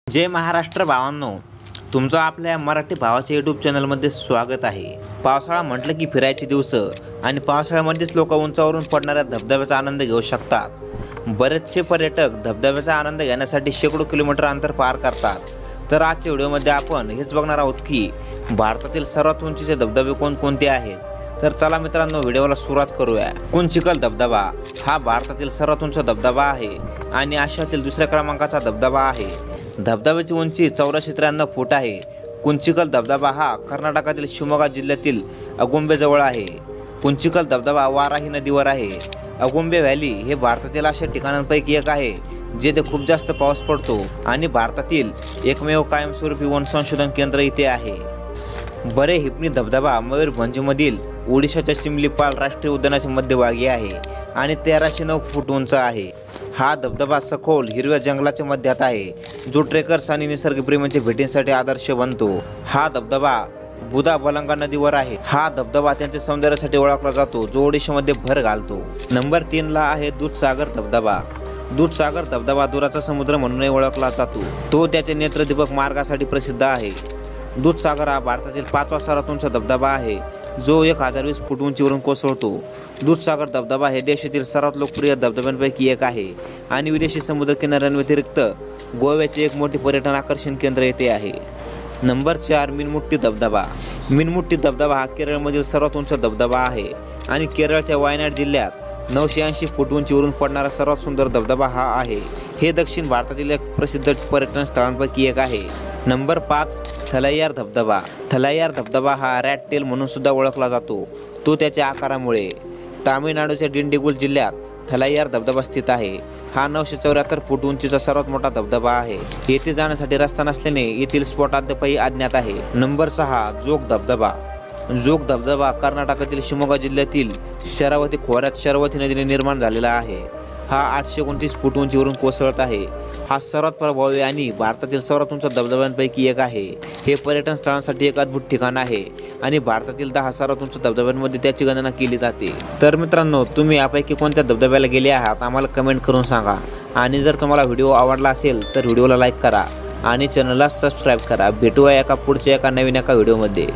जय महाराष्ट्र भावांनो, तुमचं आपल्या मराठी भावाच्या यूट्यूब चॅनलमध्ये स्वागत आहे। पावसाळा म्हटलं की फिरायची दिवस आणि पावसाळ्यामध्येच लोक उंचावरून पडणाऱ्या धबधब्याचा आनंद घेऊ शकतात। बरेचसे पर्यटक धबधब्याचा आनंद घेण्यासाठी शेकडो किलोमीटर अंतर पार करतात। तर आजच्या व्हिडिओमध्ये आपण हेच बघणार आहोत की भारतातील सर्वात उंचीचे धबधबे कोणकोणते आहेत। तर चला मित्रांनो, व्हिडिओला सुरुवात करूया। कुंचिकल धबधबा हा भारतातील सर्वात उंच धबधबा आहे आणि आशियातील दुसऱ्या क्रमांकाचा धबधबा आहे। धबधब्याची उंची 8493 फूट आहे। कुंचिकल धबधबा हा कर्नाटकातील शिवमोगा जिल्ह्यातील अगुंबे जवळ आहे। कुंचिकल धबधबा वाराही नदीवर आहे। अगुंबे व्हॅली हे भारतातील अशा ठिकाणांपैकी एक आहे जेथे खूप जास्त पाऊस पडतो आणि भारतातील एकमेव कायमस्वरूपी वन संशोधन केंद्र इथे आहे। बरे हिपनी धबधबा मयूरभंजमधील ओडिशाच्या सिमलीपाल राष्ट्रीय उद्यानाच्या मध्यभागी आहे आणि 1309 फूट उंच आहे। हा धबधबा सखोल हिरव्या जंगलाच्या मध्यात आहे, जो ट्रेकर्स आणि निसर्गप्रेमींच्या भेटींसाठी आदर्श बनतो। हा धबधबा बुधाबलंगा नदीवर आहे। हा धबधबा त्यांच्या सौंदर्यासाठी ओळखला जातो, जो ओडिशामध्ये भर घालतो। नंबर 3 ला आहे दूधसागर धबधबा। दूधसागर धबधबा दुराचा समुद्र म्हणूनही ओळखला जातो। तो त्याच्या नेत्रदीपक मार्गासाठी प्रसिद्ध आहे। दूधसागर हा भारतातील 5वा सर्वात उंच धबधबा आहे, जो 1020 फूट उंचीवरून कोसळतो। दूधसागर धबधबा हे देशातील सर्वात लोकप्रिय धबधब्यांपैकी एक आहे आणि विदेशी समुद्र किनाऱ्यांव्यतिरिक्त गोव्याचे एक मोठे पर्यटन आकर्षण केंद्र येथे आहे। नंबर 4 मिनमुट्टी धबधबा। मिनमुट्टी धबधबा हा केरळमधील सर्वात उंच धबधबा आहे आणि केरळच्या वायनाड जिल्ह्यात 980 फूट उंचीवरून पडणारा सर्वात सुंदर धबधबा हा आहे। हे दक्षिण भारतातील एक प्रसिद्ध पर्यटन स्थळांपैकी एक आहे। नंबर 5 थलाइयार धबधबा। थलाइयार धबधबा हा रॅट टेल म्हणून सुद्धा ओळखला जातो, तो त्याच्या आकारामुळे। तामिळनाडूच्या डिंडिगुल जिल्ह्यात थलाइयार धबधबा स्थित आहे। हा 974 फूट उंचीचा सर्वात मोठा धबधबा आहे। येथे जाण्यासाठी रस्ता नसल्याने येथील स्पॉट अद्यापही अज्ञात आहे। नंबर 6 जोग धबधबा। जोग धबधबा कर्नाटकातील शिवमोगा जिल्ह्यातील शरावती खोऱ्यात शरावती नदीने निर्माण झालेला आहे। हा 829 फूट उंचीवरून कोसळत आहे। हा सर्वात प्रभावी आणि भारतातील सर्वात उंच धबधब्यांपैकी एक आहे। हे पर्यटन स्थळांसाठी एक अद्भुत ठिकाण आहे आणि भारतातील 10 सर्वात उंच धबधब्यांमध्ये त्याची गणना केली जाते। तर मित्रांनो, तुम्ही यापैकी कोणत्या धबधब्याला गेले आहात आम्हाला कमेंट करून सांगा। आणि जर तुम्हाला व्हिडिओ आवडला असेल तर व्हिडिओला लाईक करा आणि चॅनलला सबस्क्राईब करा। भेटूया एका पुढच्या नवीन व्हिडिओमध्ये।